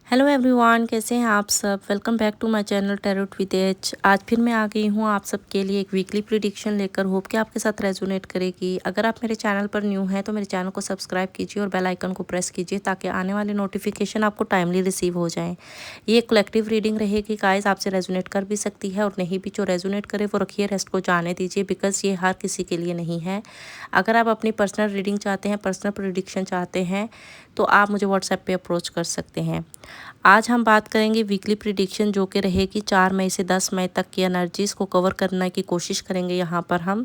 Hello everyone, कैसे हैं आप सब। Welcome back to my channel tarot with H. आज फिर मैं आ गई हूँ आप सबके लिए एक वीकली प्रिडिक्शन लेकर। होप कि आपके साथ रेजोनेट करेगी। अगर आप मेरे चैनल पर न्यू हैं तो मेरे चैनल को सब्सक्राइब कीजिए और बेल आइकन को प्रेस कीजिए ताकि आने वाले नोटिफिकेशन आपको टाइमली रिसीव हो जाएं। ये एक कलेक्टिव रीडिंग रहेगी गाइस, आपसे रेजोनेट कर भी सकती है और नहीं भी। जो रेजोनेट करे वो रखिए, रेस्ट को जाने दीजिए, बिकॉज ये हर किसी के लिए नहीं है। अगर आप अपनी पर्सनल रीडिंग चाहते हैं, पर्सनल प्रिडिक्शन चाहते हैं, तो आप मुझे व्हाट्सएप पे अप्रोच कर सकते हैं। आज हम बात करेंगे वीकली प्रिडिक्शन, जो कि रहेगी 4 मई से 10 मई तक की एनर्जीज़ को कवर करने की कोशिश करेंगे। यहाँ पर हम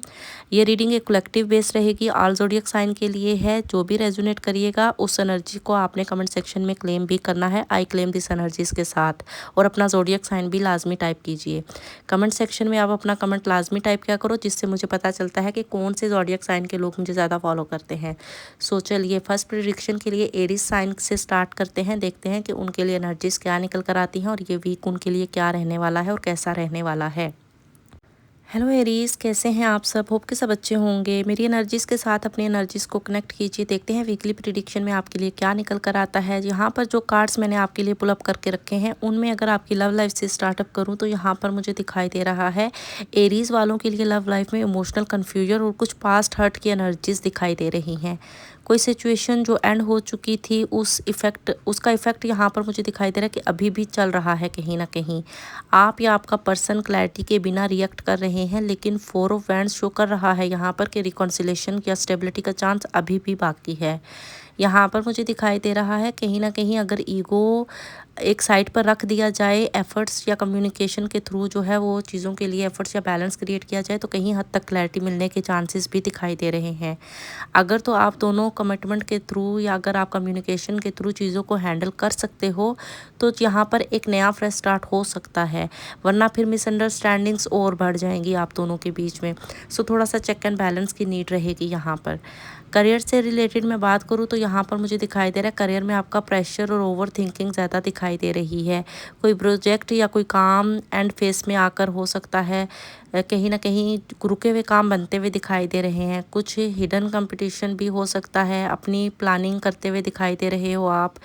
ये रीडिंग एक कलेक्टिव बेस रहेगी, ऑल ज़ोडिएक साइन के लिए है। जो भी रेजोनेट करिएगा उस एनर्जी को आपने कमेंट सेक्शन में क्लेम भी करना है, आई क्लेम दिस एनर्जीज़ के साथ, और अपना ज़ोडिएक साइन भी लाजमी टाइप कीजिए। कमेंट सेक्शन में आप अपना कमेंट लाजमी टाइप किया करो, जिससे मुझे पता चलता है कि कौन से ज़ोडिएक साइन के लोग मुझे ज़्यादा फॉलो करते हैं। सो चलिए फर्स्ट प्रिडिक्शन के लिए एरीज साइन से स्टार्ट करते हैं। देखते हैं कि उनके लिए एनर्जीज क्या निकल कर आती हैं और ये वीक उनके लिए क्या रहने वाला है और कैसा रहने वाला है। हेलो एरीज, कैसे हैं आप सब। होप के सब अच्छे होंगे। मेरी एनर्जीज़ के साथ अपनी एनर्जीज़ को कनेक्ट कीजिए। देखते हैं वीकली प्रिडिक्शन में आपके लिए क्या निकल कर आता है। यहाँ पर जो कार्ड्स मैंने आपके लिए पुल अप करके रखे हैं, उनमें अगर आपकी लव लाइफ से स्टार्टअप करूँ तो यहाँ पर मुझे दिखाई दे रहा है एरीज़ वालों के लिए लव लाइफ में इमोशनल कन्फ्यूजन और कुछ पास्ट हर्ट की एनर्जीज़ दिखाई दे रही हैं। कोई सिचुएशन जो एंड हो चुकी थी उसका इफ़ेक्ट यहाँ पर मुझे दिखाई दे रहा है कि अभी भी चल रहा है। कहीं ना कहीं आप या आपका पर्सन क्लैरिटी के बिना रिएक्ट कर रहे हैं, लेकिन 4 ऑफ वैंड्स शो कर रहा है यहाँ पर कि रिकॉन्सिलेशन या स्टेबिलिटी का चांस अभी भी बाकी है। यहाँ पर मुझे दिखाई दे रहा है कहीं ना कहीं अगर ईगो एक साइड पर रख दिया जाए, एफर्ट्स या कम्युनिकेशन के थ्रू जो है वो चीज़ों के लिए एफर्ट्स या बैलेंस क्रिएट किया जाए, तो कहीं हद तक क्लैरिटी मिलने के चांसेस भी दिखाई दे रहे हैं। अगर तो आप दोनों कमिटमेंट के थ्रू या अगर आप कम्युनिकेशन के थ्रू चीज़ों को हैंडल कर सकते हो तो यहाँ पर एक नया फ्रेश स्टार्ट हो सकता है, वरना फिर मिसअंडरस्टैंडिंग्स और बढ़ जाएंगी आप दोनों के बीच में। सो थोड़ा सा चेक एंड बैलेंस की नीड रहेगी यहाँ पर। करियर से रिलेटेड मैं बात करूँ तो यहाँ पर मुझे दिखाई दे रहा है करियर में आपका प्रेशर और ओवर थिंकिंग ज़्यादा दिखाई दे रही है। कोई प्रोजेक्ट या कोई काम एंड फेस में आकर हो सकता है, कहीं ना कहीं रुके हुए काम बनते हुए दिखाई दे रहे हैं। कुछ हिडन कंपटीशन भी हो सकता है, अपनी प्लानिंग करते हुए दिखाई दे रहे हो आप।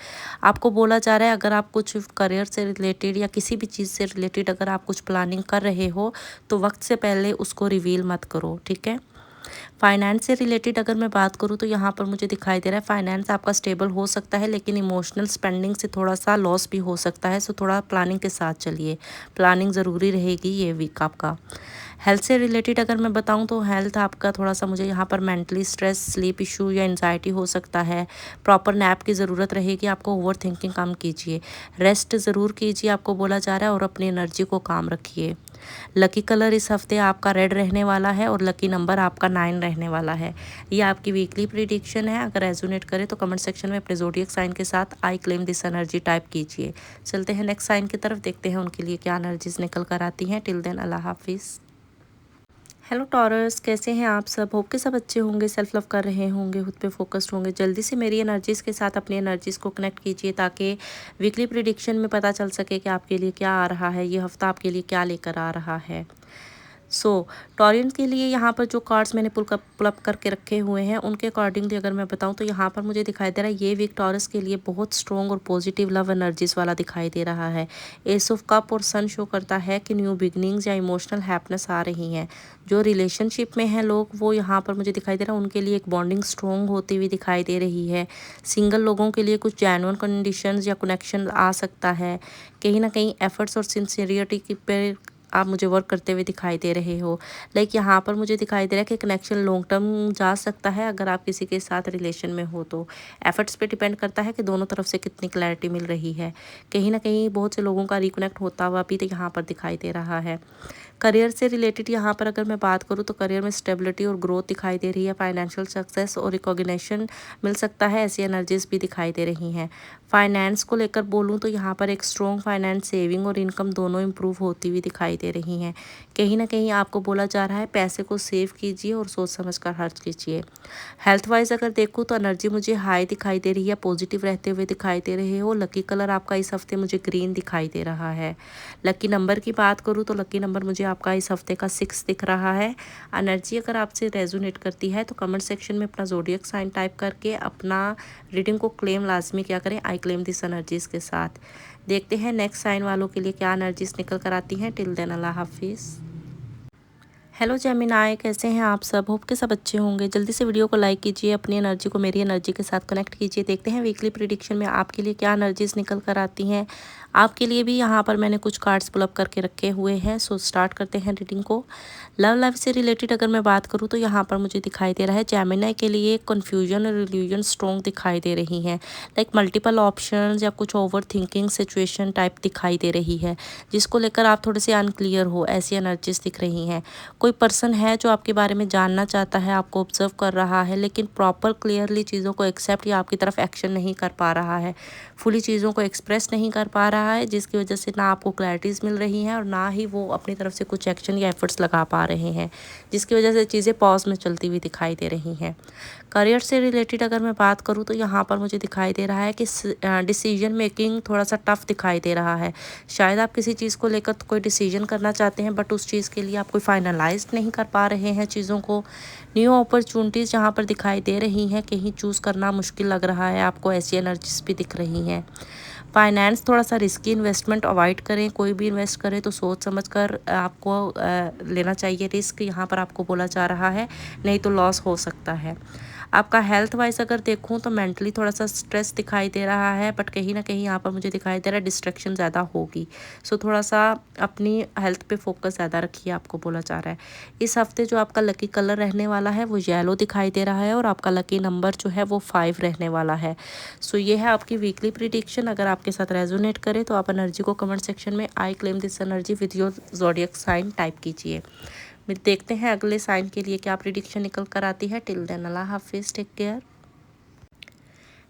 आपको बोला जा रहा है अगर आप कुछ करियर से रिलेटेड या किसी भी चीज़ से रिलेटेड अगर आप कुछ प्लानिंग कर रहे हो तो वक्त से पहले उसको रिवील मत करो, ठीक है। फाइनेंस से रिलेटेड अगर मैं बात करूँ तो यहाँ पर मुझे दिखाई दे रहा है फाइनेंस आपका स्टेबल हो सकता है, लेकिन इमोशनल स्पेंडिंग से थोड़ा सा लॉस भी हो सकता है। सो थोड़ा प्लानिंग के साथ चलिए, प्लानिंग ज़रूरी रहेगी ये वीक आपका। हेल्थ से रिलेटेड अगर मैं बताऊं तो हेल्थ आपका थोड़ा सा मुझे यहाँ पर मेंटली स्ट्रेस, स्लीप इशू या एंजाइटी हो सकता है। प्रॉपर नैप की ज़रूरत रहेगी आपको। ओवर थिंकिंग कम कीजिए, रेस्ट ज़रूर कीजिए आपको बोला जा रहा है, और अपनी एनर्जी को काम रखिए। लकी कलर इस हफ्ते आपका रेड रहने वाला है और लकी नंबर आपका 9 रहने वाला है। ये आपकी वीकली प्रिडिक्शन है। अगर रेजोनेट करे तो कमेंट सेक्शन में अपने ज़ोडिएक साइन के साथ आई क्लेम दिस एनर्जी टाइप कीजिए। चलते हैं नेक्स्ट साइन की तरफ, देखते हैं उनके लिए क्या एनर्जीज निकल कर आती हैं। टिल देन अल्लाह हाफिज़। हेलो टॉरस, कैसे हैं आप सब। होप के सब अच्छे होंगे, सेल्फ लव कर रहे होंगे, खुद पे फोकस्ड होंगे। जल्दी से मेरी एनर्जीज़ के साथ अपनी एनर्जीज़ को कनेक्ट कीजिए ताकि वीकली प्रिडिक्शन में पता चल सके कि आपके लिए क्या आ रहा है, ये हफ्ता आपके लिए क्या लेकर आ रहा है। सो टॉरियंस के लिए यहाँ पर जो कार्ड्स मैंने पुल अप करके रखे हुए हैं उनके अकॉर्डिंगली अगर मैं बताऊँ तो यहाँ पर मुझे दिखाई दे रहा है ये वीक टॉरस के लिए बहुत स्ट्रॉन्ग और पॉजिटिव लव एनर्जीज वाला दिखाई दे रहा है। एस ऑफ कप और सन शो करता है कि न्यू बिगनिंग्स या इमोशनल हैप्पीनेस आ रही हैं। जो रिलेशनशिप में हैं लोग वो यहाँ पर मुझे दिखाई दे रहा है उनके लिए एक बॉन्डिंग स्ट्रॉन्ग होती हुई दिखाई दे रही है। सिंगल लोगों के लिए कुछ जेन्युइन कंडीशंस या कनेक्शन आ सकता है। कहीं ना कहीं एफर्ट्स और सिंसियरिटी की पे आप मुझे वर्क करते हुए दिखाई दे रहे हो। लाइक यहाँ पर मुझे दिखाई दे रहा है कि कनेक्शन लॉन्ग टर्म जा सकता है अगर आप किसी के साथ रिलेशन में हो तो। एफर्ट्स पे डिपेंड करता है कि दोनों तरफ से कितनी क्लैरिटी मिल रही है। कहीं ना कहीं बहुत से लोगों का रिकनेक्ट होता हुआ भी तो यहाँ पर दिखाई दे रहा है। करियर से रिलेटेड यहाँ पर अगर मैं बात करूँ तो करियर में स्टेबिलिटी और ग्रोथ दिखाई दे रही है। फाइनेंशियल सक्सेस और रिकॉग्निशन मिल सकता है, ऐसी एनर्जीज भी दिखाई दे रही हैं। फाइनेंस को लेकर बोलूँ तो यहाँ पर एक स्ट्रॉन्ग फाइनेंस, सेविंग और इनकम दोनों इंप्रूव होती हुई दिखाई दे रही हैं। कहीं ना कहीं आपको बोला जा रहा है पैसे को सेव कीजिए और सोच समझ कर खर्च कीजिए। हेल्थ वाइज अगर देखूँ तो एनर्जी मुझे हाई दिखाई दे रही है, पॉजिटिव रहते हुए दिखाई दे रहे हो। लकी कलर आपका इस हफ्ते मुझे ग्रीन दिखाई दे रहा है। लकी नंबर की बात करूँ तो लकी नंबर मुझे आपका इस हफ्ते का 6 दिख रहा है। एनर्जी अगर आपसे रेजोनेट करती है तो कमेंट सेक्शन में अपना ज़ोडिएक साइन टाइप करके अपना रीडिंग को क्लेम लाजमी क्या करें, आई क्लेम दिस एनर्जीज़ के साथ। देखते हैं नेक्स्ट साइन वालों के लिए क्या एनर्जीज निकल कर आती हैं। टिल देन अल्लाह हाफिज़। हेलो जेमिनाई, कैसे हैं आप सब? होप के सब अच्छे होंगे। जल्दी से वीडियो को लाइक कीजिए, अपनी एनर्जी को मेरी एनर्जी के साथ कनेक्ट कीजिए। देखते हैं वीकली प्रिडिक्शन में आपके लिए क्या एनर्जीज निकल कर आती हैं। आपके लिए भी यहाँ पर मैंने कुछ कार्ड्स पुल अप करके रखे हुए हैं। सो स्टार्ट करते हैं रीडिंग को। लव लाइफ से रिलेटेड अगर मैं बात करूँ तो यहाँ पर मुझे दिखाई दे रहा है जेमिनाई के लिए कन्फ्यूजन और इल्यूजन स्ट्रॉन्ग दिखाई दे रही हैं। लाइक मल्टीपल ऑप्शंस या कुछ ओवर थिंकिंग सिचुएशन टाइप दिखाई दे रही है, जिसको लेकर आप थोड़े से अनक्लियर हो, ऐसी एनर्जीज दिख रही हैं। कोई पर्सन है जो आपके बारे में जानना चाहता है, आपको ऑब्जर्व कर रहा है, लेकिन प्रॉपर क्लियरली चीज़ों को एक्सेप्ट या आपकी तरफ एक्शन नहीं कर पा रहा है, फुली चीज़ों को एक्सप्रेस नहीं कर पा रहा है, जिसकी वजह से ना आपको क्लैरिटीज़ मिल रही हैं और ना ही वो अपनी तरफ से कुछ एक्शन या एफर्ट्स लगा पा रहे हैं, जिसकी वजह से चीज़ें पॉज में चलती हुई दिखाई दे रही हैं। करियर से रिलेटेड अगर मैं बात करूँ तो यहाँ पर मुझे दिखाई दे रहा है कि डिसीजन मेकिंग थोड़ा सा टफ दिखाई दे रहा है। शायद आप किसी चीज़ को लेकर कोई डिसीजन करना चाहते हैं, बट उस चीज़ के लिए आप कोई फाइनलाइज नहीं कर पा रहे हैं चीज़ों को। न्यू अपॉर्चुनिटीज़ जहाँ पर दिखाई दे रही हैं, कहीं चूज़ करना मुश्किल लग रहा है आपको, ऐसी एनर्जीज भी दिख रही हैं। फाइनेंस थोड़ा सा रिस्की इन्वेस्टमेंट अवॉइड करें। कोई भी इन्वेस्ट करें तो सोच समझ कर आपको लेना चाहिए रिस्क, यहाँ पर आपको बोला जा रहा है, नहीं तो लॉस हो सकता है। आपका हेल्थ वाइज अगर देखूं तो मेंटली थोड़ा सा स्ट्रेस दिखाई दे रहा है, बट कहीं ना कहीं यहाँ पर मुझे दिखाई दे रहा है डिस्ट्रैक्शन ज़्यादा होगी। सो थोड़ा सा अपनी हेल्थ पे फोकस ज़्यादा रखिए, आपको बोला जा रहा है। इस हफ्ते जो आपका लकी कलर रहने वाला है वो येलो दिखाई दे रहा है और आपका लकी नंबर जो है वो 5 रहने वाला है। सो ये है आपकी वीकली प्रिडिक्शन। अगर आपके साथ रेजोनेट करे तो आप एनर्जी को कमेंट सेक्शन में I claim this energy with your zodiac sign type कीजिए। देखते हैं अगले साइन के लिए क्या प्रिडिक्शन निकल कर आती है। टिल देन अल्लाह हाफिज़, टेक केयर।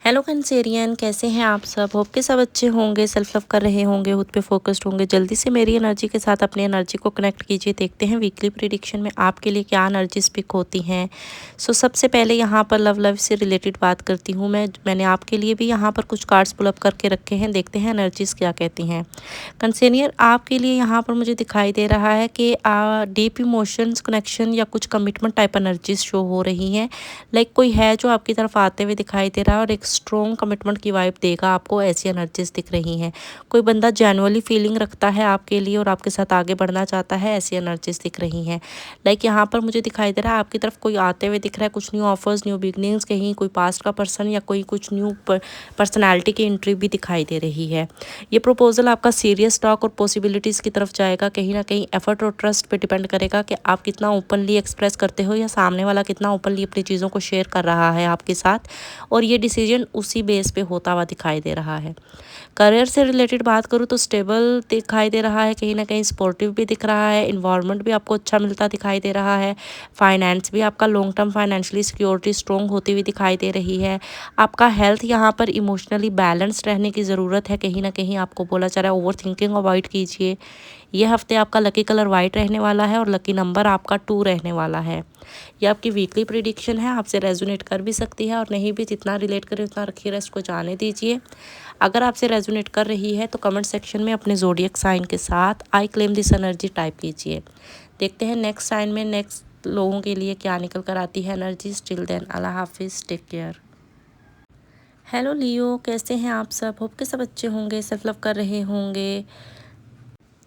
हेलो कैंसेरियन, कैसे हैं आप सब? होप के सब अच्छे होंगे, सेल्फ लव कर रहे होंगे, खुद पे फोकस्ड होंगे। जल्दी से मेरी एनर्जी के साथ अपनी एनर्जी को कनेक्ट कीजिए। देखते हैं वीकली प्रिडिक्शन में आपके लिए क्या एनर्जीज पिक होती हैं। सो सबसे पहले यहाँ पर लव लाइफ से रिलेटेड बात करती हूँ मैंने आपके लिए भी यहाँ पर कुछ कार्ड्स पुल अप करके रखे हैं। देखते हैं एनर्जीज क्या कहती हैं। कैंसेरियन, आपके लिए यहाँ पर मुझे दिखाई दे रहा है कि डीप इमोशंस कनेक्शन या कुछ कमिटमेंट टाइप एनर्जीज शो हो रही हैं। लाइक कोई है जो आपकी तरफ आते हुए दिखाई दे रहा है और एक स्ट्रॉन्ग कमिटमेंट की वाइब देगा आपको, ऐसी एनर्जीज दिख रही हैं। कोई बंदा जेन्युइनली फीलिंग रखता है आपके लिए और आपके साथ आगे बढ़ना चाहता है, ऐसी एनर्जीज दिख रही हैं। लाइक यहाँ पर मुझे दिखाई दे रहा है आपकी तरफ कोई आते हुए दिख रहा है, कुछ न्यू ऑफर्स, न्यू बिगनिंग्स, कहीं कोई पास्ट का पर्सन या कोई कुछ न्यू पर्सनैलिटी की एंट्री भी दिखाई दे रही है। ये प्रपोजल आपका सीरियस टॉक और पॉसिबिलिटीज़ की तरफ जाएगा। कहीं ना कहीं एफर्ट और ट्रस्ट पे डिपेंड करेगा कि आप कितना ओपनली एक्सप्रेस करते हो या सामने वाला कितना ओपनली अपनी चीज़ों को शेयर कर रहा है आपके साथ, और ये डिसीजन उसी बेस पे होता हुआ दिखाई दे रहा है। करियर से रिलेटेड बात करूँ तो स्टेबल दिखाई दे रहा है, कहीं ना कहीं सपोर्टिव भी दिख रहा है, इन्वायरमेंट भी आपको अच्छा मिलता दिखाई दे रहा है। फाइनेंस भी आपका long term financially security strong होती हुई दिखाई दे रही है। आपका हेल्थ यहाँ पर इमोशनली बैलेंस्ड रहने की ज़रूरत है, कहीं ना कहीं आपको बोला जा रहा है ओवर थिंकिंग अवॉइड कीजिए। ये हफ्ते आपका लकी कलर वाइट रहने वाला है और लकी नंबर आपका 2 रहने वाला है। ये आपकी वीकली प्रिडिक्शन है, आपसे रेजोनेट कर भी सकती है और नहीं भी। जितना रिलेट करे उतना रखिए, रेस्ट को जाने दीजिए। अगर आपसे रेजोनेट कर रही है तो कमेंट सेक्शन में अपने ज़ोडिएक साइन के साथ आई क्लेम दिस एनर्जी टाइप कीजिए। देखते हैं नेक्स्ट साइन में नेक्स्ट लोगों के लिए क्या निकल कर आती है एनर्जी। टिल देन अल्लाह हाफिज़, टेक केयर। हेलो लियो, कैसे हैं आप सब? होप के सब अच्छे होंगे, सेल्फ लव कर रहे होंगे।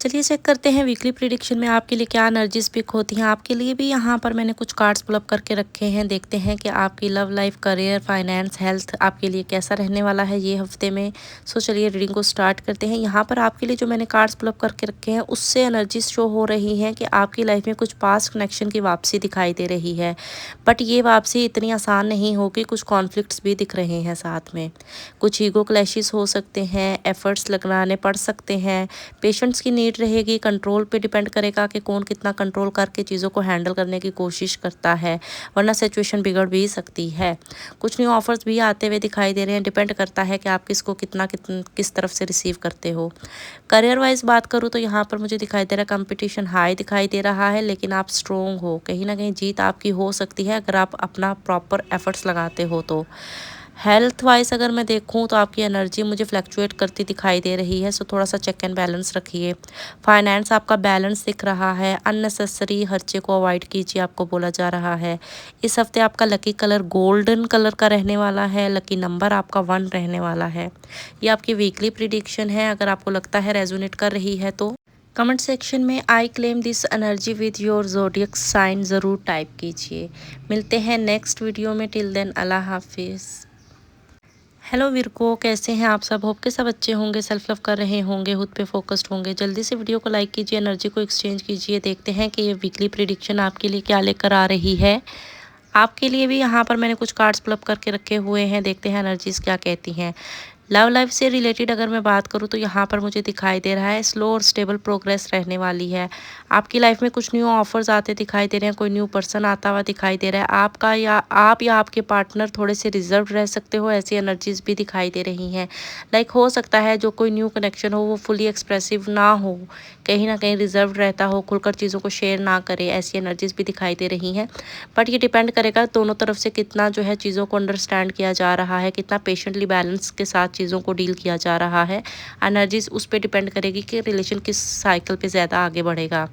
चलिए चेक करते हैं वीकली प्रिडिक्शन में आपके लिए क्या एनर्जीज पिक होती हैं। आपके लिए भी यहाँ पर मैंने कुछ कार्ड्स पुल अप करके रखे हैं। देखते हैं कि आपकी love life, career, finance, health आपके लिए कैसा रहने वाला है ये हफ्ते में। सो चलिए रीडिंग को स्टार्ट करते हैं। यहाँ पर आपके लिए जो मैंने कार्ड्स पुल अप करके रखे हैं उससे एनर्जीज शो हो रही हैं कि आपकी लाइफ में कुछ पास्ट कनेक्शन की वापसी दिखाई दे रही है, बट ये वापसी इतनी आसान नहीं होगी। कुछ कॉन्फ्लिक्ट्स भी दिख रहे हैं साथ में, कुछ ईगो क्लैशेस हो सकते हैं, एफर्ट्स लगाने पड़ सकते हैं, पेशेंट्स की नीड रहेगी। कंट्रोल पे डिपेंड करेगा कि कौन कितना कंट्रोल करके चीज़ों को हैंडल करने की कोशिश करता है, वरना सिचुएशन बिगड़ भी सकती है। कुछ न्यू ऑफर्स भी आते हुए दिखाई दे रहे हैं, डिपेंड करता है कि आप किसको किस तरफ से रिसीव करते हो। करियर वाइज बात करूँ तो यहाँ पर मुझे दिखाई दे रहा है कंपटीशन हाई दिखाई दे रहा है, लेकिन आप स्ट्रोंग हो, कहीं ना कहीं जीत आपकी हो सकती है अगर आप अपना प्रॉपर एफर्ट्स लगाते हो तो। हेल्थ वाइज अगर मैं देखूं तो आपकी एनर्जी मुझे फ्लैक्चुएट करती दिखाई दे रही है, सो थोड़ा सा चेक एंड बैलेंस रखिए। फाइनेंस आपका बैलेंस दिख रहा है, अननेसेसरी खर्चे को अवॉइड कीजिए, आपको बोला जा रहा है। इस हफ्ते आपका लकी कलर गोल्डन कलर का रहने वाला है, लकी नंबर आपका 1 रहने वाला है। ये आपकी वीकली प्रिडिक्शन है। अगर आपको लगता है रेजोनेट कर रही है तो कमेंट सेक्शन में I claim this energy with your zodiac sign ज़रूर टाइप कीजिए। मिलते हैं नेक्स्ट वीडियो में। टिल देन अल्लाह हाफिज़। हेलो विरको, कैसे हैं आप सब? होप के सब अच्छे होंगे, सेल्फ लव कर रहे होंगे, खुद पे फोकस्ड होंगे। जल्दी से वीडियो को लाइक कीजिए, एनर्जी को एक्सचेंज कीजिए। देखते हैं कि ये वीकली प्रिडिक्शन आपके लिए क्या लेकर आ रही है। आपके लिए भी यहाँ पर मैंने कुछ कार्ड्स पुल अप करके रखे हुए हैं, देखते हैं एनर्जीज क्या कहती हैं। लव लाइफ से रिलेटेड अगर मैं बात करूँ तो यहाँ पर मुझे दिखाई दे रहा है स्लो और स्टेबल प्रोग्रेस रहने वाली है। आपकी लाइफ में कुछ न्यू ऑफर्स आते दिखाई दे रहे हैं, कोई न्यू पर्सन आता हुआ दिखाई दे रहा है। आपका या आप या आपके पार्टनर थोड़े से रिजर्व रह सकते हो, ऐसी एनर्जीज भी दिखाई दे रही हैं। लाइक हो सकता है जो कोई न्यू कनेक्शन हो वो फुली एक्सप्रेसिव ना हो, कहीं ना कहीं रिजर्व रहता हो, खुलकर चीज़ों को शेयर ना करे, ऐसी एनर्जीज भी दिखाई दे रही हैं। बट ये डिपेंड करेगा दोनों तरफ से कितना जो है चीज़ों को अंडरस्टैंड किया जा रहा है, कितना पेशेंटली बैलेंस के साथ चीज़ों को डील किया जा रहा है। एनर्जीज उस पर डिपेंड करेगी कि रिलेशन किस साइकिल पे ज़्यादा आगे बढ़ेगा।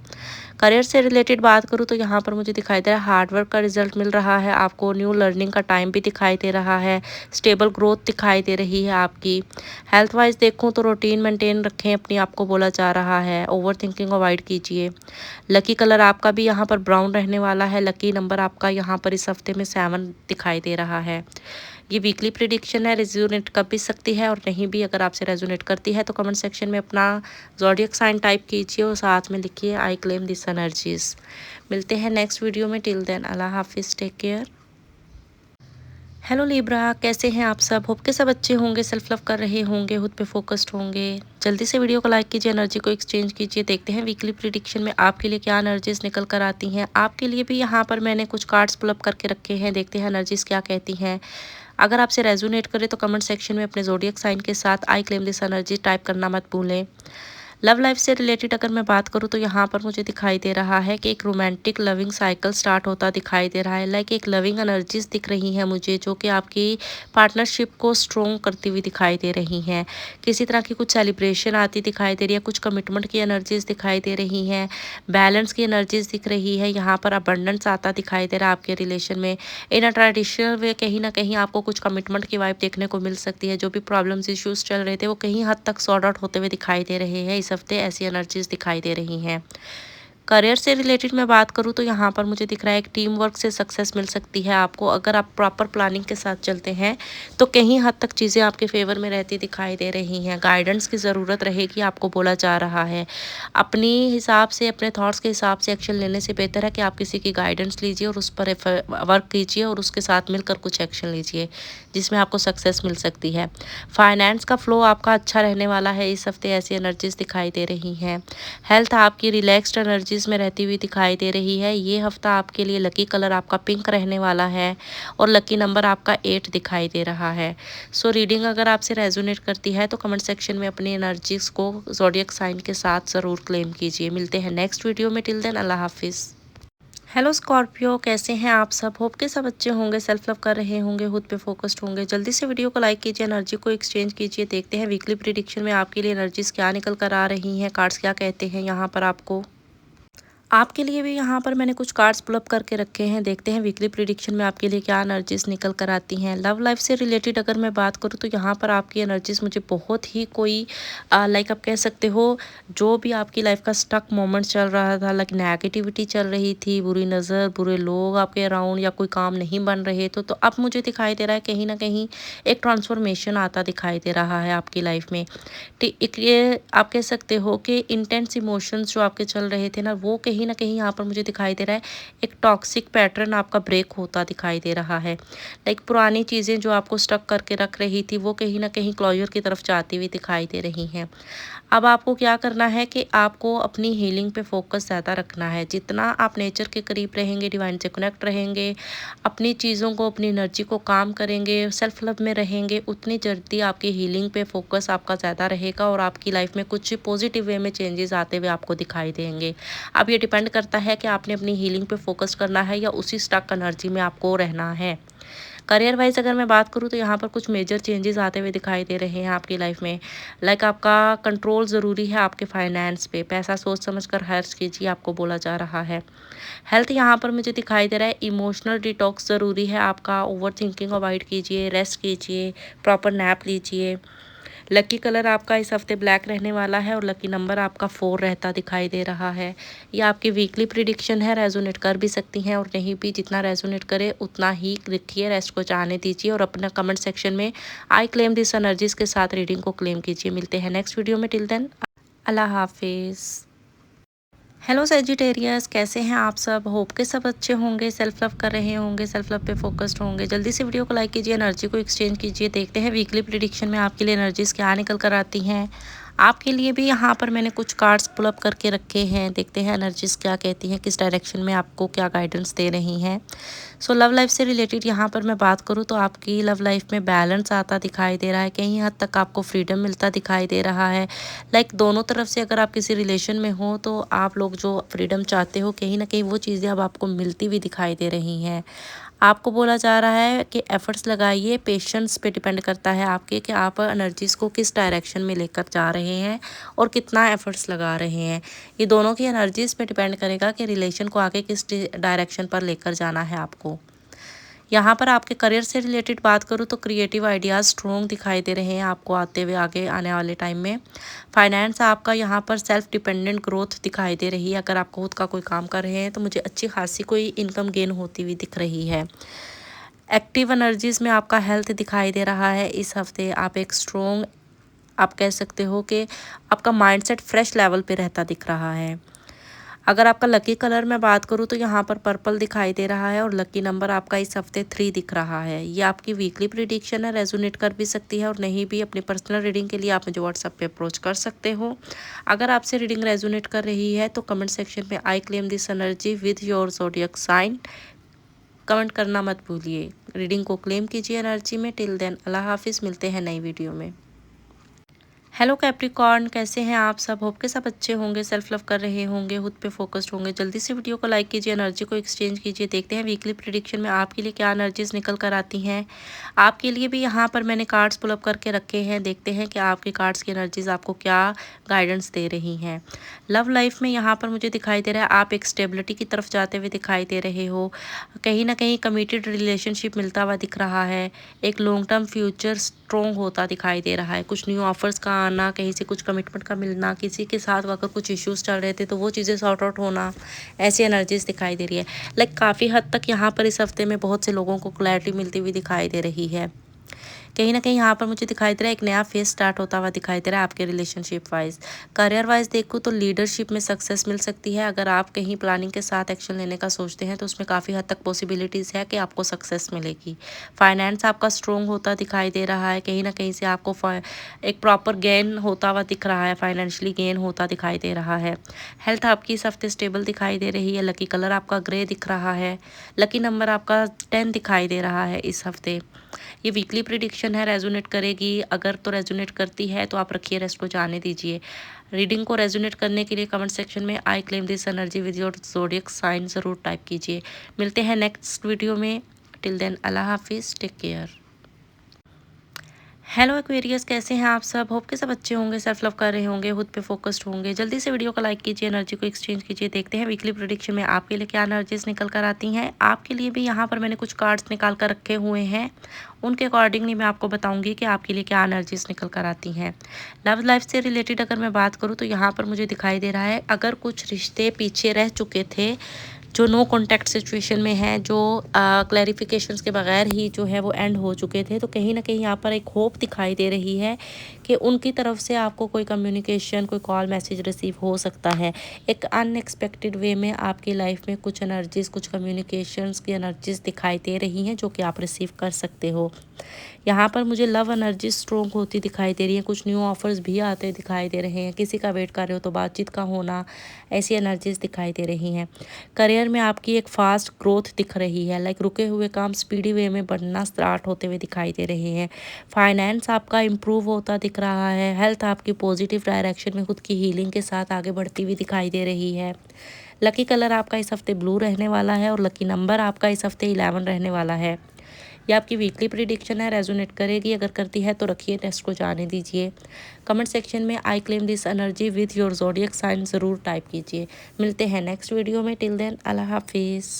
करियर से रिलेटेड बात करूँ तो यहाँ पर मुझे दिखाई दे रहा है हार्डवर्क का रिजल्ट मिल रहा है आपको, न्यू लर्निंग का टाइम भी दिखाई दे रहा है, स्टेबल ग्रोथ दिखाई दे रही है आपकी। हेल्थ वाइज देखूँ तो रूटीन मेंटेन रखें अपनी, आपको बोला जा रहा है। ओवर थिंकिंग अवॉइड कीजिए। लकी कलर आपका भी यहाँ पर ब्राउन रहने वाला है। लकी नंबर आपका यहाँ पर इस हफ्ते में 7 दिखाई दे रहा है। ये वीकली प्रिडिक्शन है, रेजोनेट कर भी सकती है और नहीं भी। अगर आपसे रेजोनेट करती है तो कमेंट सेक्शन में अपना ज़ोडिएक साइन टाइप कीजिए और साथ में लिखिए आई क्लेम दिस एनर्जीज। मिलते हैं नेक्स्ट वीडियो में। टिल देन अल्लाह हाफिज़, टेक केयर। हेलो लिब्रा, कैसे हैं आप सब? होप के सब अच्छे होंगे, सेल्फ लव कर रहे होंगे, खुद पे फोकस्ड होंगे। जल्दी से वीडियो को लाइक कीजिए, एनर्जी को एक्सचेंज कीजिए। देखते हैं वीकली प्रिडिक्शन में आपके लिए क्या एनर्जीज निकल कर आती हैं। आपके लिए भी यहाँ पर मैंने कुछ कार्ड्स पुल अप करके रखे हैं, देखते हैं एनर्जीज क्या कहती हैं। अगर आपसे रेजोनेट करे तो कमेंट सेक्शन में अपने ज़ोडिएक साइन के साथ आई क्लेम दिस एनर्जी टाइप करना मत भूलें। लव लाइफ से रिलेटेड अगर मैं बात करूँ तो यहाँ पर मुझे दिखाई दे रहा है कि एक रोमांटिक लविंग साइकिल स्टार्ट होता दिखाई दे रहा है। लाइक एक लविंग एनर्जीज दिख रही हैं मुझे, जो कि आपकी पार्टनरशिप को स्ट्रॉन्ग करती हुई दिखाई दे रही हैं। किसी तरह की कुछ सेलिब्रेशन आती दिखाई दे रही है, कुछ कमिटमेंट की एनर्जीज दिखाई दे रही हैं, बैलेंस की एनर्जीज दिख रही है। यहाँ पर अबंडेंस आता दिखाई दे रहा है आपके रिलेशन में। इन अ ट्रेडिशनल वे कहीं ना कहीं आपको कुछ कमिटमेंट की वाइब देखने को मिल सकती है। जो भी प्रॉब्लम्स इश्यूज चल रहे थे वो कहीं हद तक सॉर्ट आउट होते हुए दिखाई दे रहे हैं। इस हफ्ते ऐसी एनर्जीज दिखाई दे रही हैं। करियर से रिलेटेड मैं बात करूँ तो यहाँ पर मुझे दिख रहा है एक टीम वर्क से सक्सेस मिल सकती है आपको। अगर आप प्रॉपर प्लानिंग के साथ चलते हैं तो कहीं हद तक चीज़ें आपके फेवर में रहती दिखाई दे रही हैं। गाइडेंस की ज़रूरत रहेगी, आपको बोला जा रहा है। अपनी हिसाब से, अपने थॉट्स के हिसाब से एक्शन लेने से बेहतर है कि आप किसी की गाइडेंस लीजिए और उस पर वर्क कीजिए और उसके साथ मिलकर कुछ एक्शन लीजिए जिसमें आपको सक्सेस मिल सकती है। फाइनेंस का फ्लो आपका अच्छा रहने वाला है इस हफ्ते, ऐसी एनर्जीज दिखाई दे रही हैं। हेल्थ आपकी रिलैक्स्ड एनर्जीज में रहती हुई दिखाई दे रही है। ये हफ्ता आपके लिए लकी कलर आपका पिंक रहने वाला है और लकी नंबर आपका 8 दिखाई दे रहा है। सो रीडिंग अगर आपसे रेजोनेट करती है तो कमेंट सेक्शन में अपनी एनर्जीज को ज़ोडिएक साइन के साथ ज़रूर क्लेम कीजिए। मिलते हैं नेक्स्ट वीडियो में। टिल देन अल्लाह हाफिज़। हेलो स्कॉर्पियो, कैसे हैं आप सब? होप के सब अच्छे होंगे, सेल्फ लव कर रहे होंगे, खुद पे फोकस्ड होंगे। जल्दी से वीडियो को लाइक कीजिए, एनर्जी को एक्सचेंज कीजिए। देखते हैं वीकली प्रिडिक्शन में आपके लिए एनर्जीज क्या निकल कर आ रही हैं, कार्ड्स क्या कहते हैं यहाँ पर आपको। आपके लिए भी यहाँ पर मैंने कुछ कार्ड्स पुल अप करके रखे हैं, देखते हैं वीकली प्रिडिक्शन में आपके लिए क्या एनर्जीज निकल कर आती हैं। लव लाइफ से रिलेटेड अगर मैं बात करूँ तो यहाँ पर आपकी एनर्जीज मुझे बहुत ही कोई लाइक आप कह सकते हो जो भी आपकी लाइफ का स्टक मोमेंट चल रहा था, लाइक नेगेटिविटी चल रही थी, बुरी नज़र, बुरे लोग आपके अराउंड या कोई काम नहीं बन रहे तो अब मुझे दिखाई दे रहा है कहीं ना कहीं एक ट्रांसफॉर्मेशन आता दिखाई दे रहा है आपकी लाइफ में। एक ये आप कह सकते हो कि इंटेंस इमोशंस जो आपके चल रहे थे ना, वो कहीं ना कहीं यहाँ पर मुझे दिखाई दे रहा है एक टॉक्सिक पैटर्न आपका ब्रेक होता दिखाई दे रहा है। लाइक पुरानी चीज़ें जो आपको स्टक करके रख रही थी वो कहीं ना कहीं क्लोजर की तरफ जाती हुई दिखाई दे रही हैं। अब आपको क्या करना है कि आपको अपनी हीलिंग पे फोकस ज़्यादा रखना है। जितना आप नेचर के करीब रहेंगे, डिवाइन से कनेक्ट रहेंगे, अपनी चीज़ों को, अपनी एनर्जी को काम करेंगे, सेल्फ लव में रहेंगे, उतनी जल्दी आपकी हीलिंग पे फोकस आपका ज़्यादा रहेगा और आपकी लाइफ में कुछ पॉजिटिव वे में चेंजेस आते हुए आपको दिखाई देंगे। अब ये डिपेंड करता है कि आपने अपनी हीलिंग पे फोकस करना है या उसी स्टक एनर्जी में आपको रहना है। करियर वाइज अगर मैं बात करूँ तो यहाँ पर कुछ मेजर चेंजेस आते हुए दिखाई दे रहे हैं आपकी लाइफ में। लाइक आपका कंट्रोल ज़रूरी है आपके फाइनेंस पे, पैसा सोच समझ कर खर्च कीजिए आपको बोला जा रहा है। हेल्थ यहाँ पर मुझे दिखाई दे रहा है, इमोशनल डिटॉक्स ज़रूरी है आपका, ओवर थिंकिंग अवॉइड कीजिए, रेस्ट कीजिए, प्रॉपर नैप लीजिए। लकी कलर आपका इस हफ्ते ब्लैक रहने वाला है और लकी नंबर आपका 4 रहता दिखाई दे रहा है। ये आपकी वीकली प्रिडिक्शन है, रेजोनेट कर भी सकती हैं और नहीं भी, जितना रेजोनेट करे उतना ही लिखिए, रेस्ट को जाने दीजिए और अपना कमेंट सेक्शन में आई क्लेम दिस एनर्जीज के साथ रीडिंग को क्लेम कीजिए। मिलते हैं नेक्स्ट वीडियो में, टिल देन अल्लाह हाफिज़। हेलो सेजिटेरियस, कैसे हैं आप सब? होप के सब अच्छे होंगे, सेल्फ लव कर रहे होंगे, सेल्फ लव पे फोकस्ड होंगे। जल्दी से वीडियो को लाइक कीजिए, एनर्जी को एक्सचेंज कीजिए। देखते हैं वीकली प्रिडिक्शन में आपके लिए एनर्जीज क्या निकल कर आती हैं। आपके लिए भी यहाँ पर मैंने कुछ कार्ड्स पुल अप करके रखे हैं। देखते हैं एनर्जीज क्या कहती हैं, किस डायरेक्शन में आपको क्या गाइडेंस दे रही हैं। सो लव लाइफ से रिलेटेड यहाँ पर मैं बात करूँ तो आपकी लव लाइफ में बैलेंस आता दिखाई दे रहा है, कहीं हद तक आपको फ्रीडम मिलता दिखाई दे रहा है। लाइक दोनों तरफ से अगर आप किसी रिलेशन में हो तो आप लोग जो फ्रीडम चाहते हो, कहीं ना कहीं वो चीज़ें अब आपको मिलती हुई दिखाई दे रही हैं। आपको बोला जा रहा है कि एफर्ट्स लगाइए, पेशेंस पे डिपेंड करता है आपके कि आप एनर्जीज़ को किस डायरेक्शन में लेकर जा रहे हैं और कितना एफर्ट्स लगा रहे हैं। ये दोनों की एनर्जीज़ पे डिपेंड करेगा कि रिलेशन को आगे किस डायरेक्शन पर लेकर जाना है आपको। यहाँ पर आपके करियर से रिलेटेड बात करूँ तो क्रिएटिव आइडियाज़ स्ट्रॉन्ग दिखाई दे रहे हैं आपको आते हुए आगे आने वाले टाइम में। फाइनेंस आपका यहाँ पर सेल्फ डिपेंडेंट ग्रोथ दिखाई दे रही है। अगर आप खुद का कोई काम कर रहे हैं तो मुझे अच्छी खासी कोई इनकम गेन होती हुई दिख रही है। एक्टिव एनर्जीज़ में आपका हेल्थ दिखाई दे रहा है। इस हफ्ते आप एक स्ट्रॉन्ग, आप कह सकते हो कि आपका माइंडसेट फ्रेश लेवल पे रहता दिख रहा है। अगर आपका लकी कलर मैं बात करूँ तो यहाँ पर पर्पल दिखाई दे रहा है और लकी नंबर आपका इस हफ्ते 3 दिख रहा है। ये आपकी वीकली प्रिडिक्शन है, रेजोनेट कर भी सकती है और नहीं भी। अपनी पर्सनल रीडिंग के लिए आप मुझे व्हाट्सएप पे अप्रोच कर सकते हो। अगर आपसे रीडिंग रेजोनेट कर रही है तो कमेंट सेक्शन में I claim this energy with your zodiac sign comment करना मत भूलिए। रीडिंग को क्लेम कीजिए एनर्जी में। टिल देन अल्लाह हाफिज़, मिलते हैं नई वीडियो में। हेलो कैप्रिकॉर्न, कैसे हैं आप सब? होप के सब अच्छे होंगे, सेल्फ लव कर रहे होंगे, खुद पे फोकस्ड होंगे। जल्दी से वीडियो को लाइक कीजिए, एनर्जी को एक्सचेंज कीजिए। देखते हैं वीकली प्रिडिक्शन में आपके लिए क्या एनर्जीज निकल कर आती हैं। आपके लिए भी यहाँ पर मैंने कार्ड्स पुल अप करके रखे हैं। देखते हैं कि आपके कार्ड्स की एनर्जीज आपको क्या गाइडेंस दे रही हैं। लव लाइफ में यहाँ पर मुझे दिखाई दे रहा है आप एक स्टेबिलिटी की तरफ जाते हुए दिखाई दे रहे हो। कहीं ना कहीं कमिटेड रिलेशनशिप मिलता हुआ दिख रहा है। एक लॉन्ग टर्म फ्यूचर स्ट्रॉन्ग होता दिखाई दे रहा है। कुछ न्यू ऑफर्स का आना, कहीं से कुछ कमिटमेंट का मिलना, किसी के साथ अगर कुछ इश्यूज चल रहे थे तो वो चीज़ें सॉर्ट आउट होना, ऐसी एनर्जीज दिखाई दे रही है। लाइक काफ़ी हद तक यहाँ पर इस हफ्ते में बहुत से लोगों को क्लैरिटी मिलती हुई दिखाई दे रही है। कहीं ना कहीं यहाँ पर मुझे दिखाई दे रहा है एक नया फेज स्टार्ट होता हुआ दिखाई दे रहा है आपके रिलेशनशिप वाइज। करियर वाइज देखूँ तो लीडरशिप में सक्सेस मिल सकती है। अगर आप कहीं प्लानिंग के साथ एक्शन लेने का सोचते हैं तो उसमें काफ़ी हद तक पॉसिबिलिटीज़ है कि आपको सक्सेस मिलेगी। फाइनेंस आपका स्ट्रॉन्ग होता दिखाई दे रहा है। कहीं ना कहीं से आपको एक प्रॉपर गेन होता हुआ दिख रहा है, फाइनेंशियली गेन होता दिखाई दे रहा है। हेल्थ आपकी इस हफ्ते स्टेबल दिखाई दे रही है। लकी कलर आपका ग्रे दिख रहा है। लकी नंबर आपका 10 दिखाई दे रहा है इस हफ्ते। ये वीकली प्रिडिक्शन है, रेजोनेट करेगी। अगर तो रेजोनेट करती है तो आप रखिए, रेस्ट को जाने दीजिए। रीडिंग को रेजोनेट करने के लिए कमेंट सेक्शन में I claim this energy with your zodiac sign ज़रूर टाइप कीजिए। मिलते हैं नेक्स्ट वीडियो में। टिल देन अल्लाह हाफिज़, टेक केयर। हेलो एक्वेरियस, कैसे हैं आप सब? होप के सब अच्छे होंगे, सेल्फ लव कर रहे होंगे, खुद पे फोकस्ड होंगे। जल्दी से वीडियो को लाइक कीजिए, एनर्जी को एक्सचेंज कीजिए। देखते हैं वीकली प्रेडिक्शन में आपके लिए क्या एनर्जीज निकल कर आती हैं। आपके लिए भी यहाँ पर मैंने कुछ कार्ड्स निकाल कर रखे हुए हैं, उनके अकॉर्डिंगली मैं आपको बताऊंगी कि आपके लिए क्या एनर्जीज निकल कर आती हैं। लव लाइफ से रिलेटेड अगर मैं बात करूँ तो यहाँ पर मुझे दिखाई दे रहा है अगर कुछ रिश्ते पीछे रह चुके थे, जो नो कॉन्टैक्ट सिचुएशन में है, जो क्लैरिफिकेशंस के बगैर ही जो है वो एंड हो चुके थे, तो कहीं ना कहीं यहाँ पर एक होप दिखाई दे रही है कि उनकी तरफ से आपको कोई कम्युनिकेशन, कोई कॉल मैसेज रिसीव हो सकता है। एक अनएक्सपेक्टेड वे में आपकी लाइफ में कुछ एनर्जीज़, कुछ कम्युनिकेशंस की एनर्जीज़ दिखाई दे रही हैं जो कि आप रिसीव कर सकते हो। यहाँ पर मुझे लव एनर्जी स्ट्रॉन्ग होती दिखाई दे रही है। कुछ न्यू ऑफर्स भी आते दिखाई दे रहे हैं। किसी का वेट कर रहे हो तो बातचीत का होना, ऐसी एनर्जीज दिखाई दे रही हैं। करियर में आपकी एक फास्ट ग्रोथ दिख रही है। लाइक रुके हुए काम स्पीडी वे में बढ़ना स्टार्ट होते हुए दिखाई दे रहे हैं। फाइनेंस आपका इम्प्रूव होता दिख रहा है। हेल्थ आपकी पॉजिटिव डायरेक्शन में खुद की हीलिंग के साथ आगे बढ़ती हुई दिखाई दे रही है। लकी कलर आपका इस हफ्ते ब्लू रहने वाला है और लकी नंबर आपका इस हफ्ते 11 रहने वाला है। ये आपकी वीकली प्रिडिक्शन है, रेजोनेट करेगी, अगर करती है तो रखिए, रेस्ट को जाने दीजिए। कमेंट सेक्शन में I claim this energy with your zodiac sign ज़रूर टाइप कीजिए। मिलते हैं नेक्स्ट वीडियो में, टिल देन अल्लाह हाफिज़।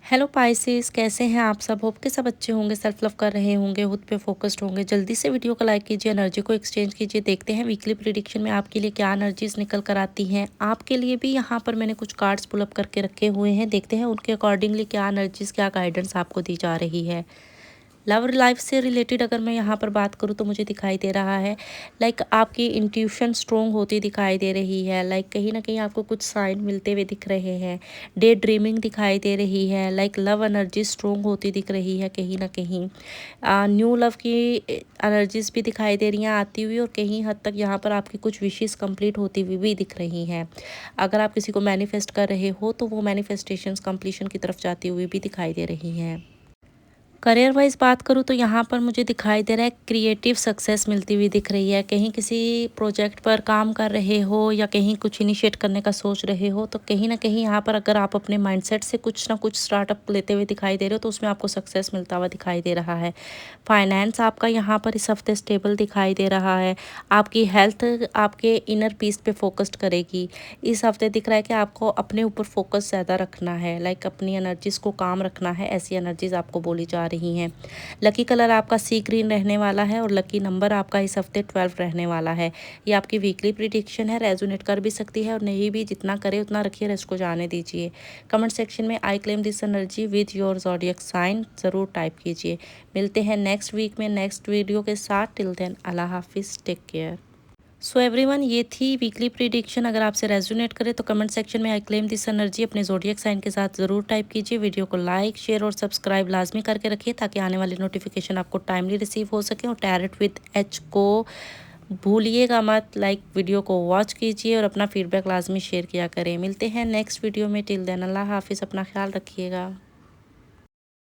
हेलो पाइसेस, कैसे हैं आप सब? होप के सब अच्छे होंगे, सेल्फ लव कर रहे होंगे, खुद पे फोकस्ड होंगे। जल्दी से वीडियो को लाइक कीजिए, एनर्जी को एक्सचेंज कीजिए। देखते हैं वीकली प्रिडिक्शन में आपके लिए क्या एनर्जीज निकल कर आती हैं। आपके लिए भी यहाँ पर मैंने कुछ कार्ड्स पुल अप करके रखे हुए हैं, देखते हैं उनके अकॉर्डिंगली क्या एनर्जीज, क्या गाइडेंस आपको दी जा रही है। लव लाइफ से रिलेटेड अगर मैं यहाँ पर बात करूँ तो मुझे दिखाई दे रहा है लाइक आपकी इंट्यूशन स्ट्रोंग होती दिखाई दे रही है। लाइक कहीं ना कहीं आपको कुछ साइन मिलते हुए दिख रहे हैं। डे ड्रीमिंग दिखाई दे रही है। लाइक लव एनर्जी स्ट्रोंग होती दिख रही है कहीं ना कहीं। न्यू लव की एनर्जीज भी दिखाई दे रही हैं आती हुई, और कहीं हद तक यहाँ पर आपकी कुछ विशेष कंप्लीट होती हुई भी दिख रही हैं। अगर आप किसी को मैनिफेस्ट कर रहे हो तो वो मैनिफेस्टेशंस कंप्लीशन की तरफ जाती हुई भी दिखाई दे रही हैं। करियर वाइज बात करूँ तो यहाँ पर मुझे दिखाई दे रहा है क्रिएटिव सक्सेस मिलती हुई दिख रही है। कहीं किसी प्रोजेक्ट पर काम कर रहे हो या कहीं कुछ इनिशिएट करने का सोच रहे हो तो कहीं ना कहीं यहाँ पर अगर आप अपने माइंडसेट से कुछ ना कुछ स्टार्टअप लेते हुए दिखाई दे रहे हो तो उसमें आपको सक्सेस मिलता हुआ दिखाई दे रहा है। फाइनेंस आपका यहाँ पर इस हफ्ते स्टेबल दिखाई दे रहा है। आपकी हेल्थ आपके इनर पीस पे फोकस्ड करेगी। इस हफ्ते दिख रहा है कि आपको अपने ऊपर फोकस ज़्यादा रखना है, लाइक अपनी एनर्जीज को काम रखना है, ऐसी एनर्जीज आपको बोली जा रही हैं। लकी कलर आपका सी ग्रीन रहने वाला है और लकी नंबर आपका इस हफ्ते 12 रहने वाला है। ये आपकी वीकली प्रिडिक्शन है, रेजोनेट कर भी सकती है और नहीं भी, जितना करे उतना रखिए, रेस्ट को जाने दीजिए। कमेंट सेक्शन में I claim this energy with your zodiac sign ज़रूर टाइप कीजिए। मिलते हैं नेक्स्ट वीक में नेक्स्ट वीडियो के साथ। टिल देन अल्लाह हाफिज़, टेक केयर। सो एवरीवन, ये थी वीकली प्रिडिक्शन। अगर आपसे रेजोनेट करे तो कमेंट सेक्शन में आई क्लेम दिस एनर्जी अपने ज़ोडिएक साइन के साथ ज़रूर टाइप कीजिए। वीडियो को लाइक, शेयर और सब्सक्राइब लाजमी करके रखिए ताकि आने वाली नोटिफिकेशन आपको टाइमली रिसीव हो सके। और टैरेट विद एच को भूलिएगा मत, लाइक वीडियो को वॉच कीजिए और अपना फीडबैक लाजमी शेयर किया करें। मिलते हैं नेक्स्ट वीडियो में, टिल देन अल्लाह हाफिज़, अपना ख्याल रखिएगा।